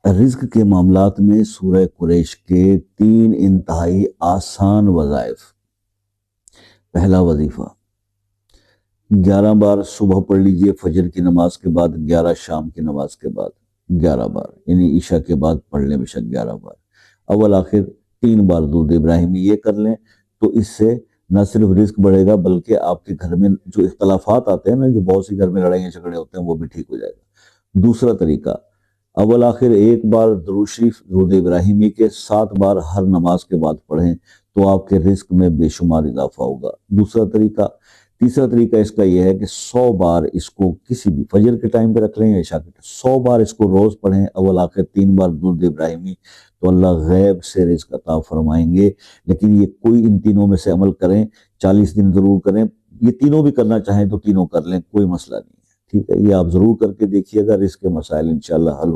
رزق کے معاملات میں سورہ قریش کے 3 انتہائی آسان وظائف۔ پہلا وظیفہ 11 بار صبح پڑھ لیجئے، فجر کی نماز کے بعد، 11 شام کی نماز کے بعد، 11 بار، یعنی عشاء کے بعد پڑھ لیں بے شک 11 بار، اول آخر 3 بار درود ابراہیمی یہ کر لیں، تو اس سے نہ صرف رزق بڑھے گا بلکہ آپ کے گھر میں جو اختلافات آتے ہیں نا، جو بہت سی گھر میں لڑائیاں جھگڑے ہوتے ہیں، وہ بھی ٹھیک ہو جائے گا۔ دوسرا طریقہ، اول آخر 1 بار درود شریف درود ابراہیمی کے 7 بار ہر نماز کے بعد پڑھیں تو آپ کے رزق میں بے شمار اضافہ ہوگا۔ دوسرا طریقہ۔ تیسرا طریقہ اس کا یہ ہے کہ 100 بار اس کو کسی بھی فجر کے ٹائم پہ رکھ لیں یا عشاء کے ٹائم، 100 بار اس کو روز پڑھیں، اول آخر 3 بار درود ابراہیمی، تو اللہ غیب سے رزق عطا فرمائیں گے۔ لیکن یہ کوئی ان تینوں میں سے عمل کریں، 40 دن ضرور کریں، یہ تینوں بھی کرنا چاہیں تو تینوں کر لیں، کوئی مسئلہ نہیں ہے، ٹھیک ہے۔ یہ آپ ضرور کر کے دیکھیے گا، رزق کے مسائل انشاءاللہ حل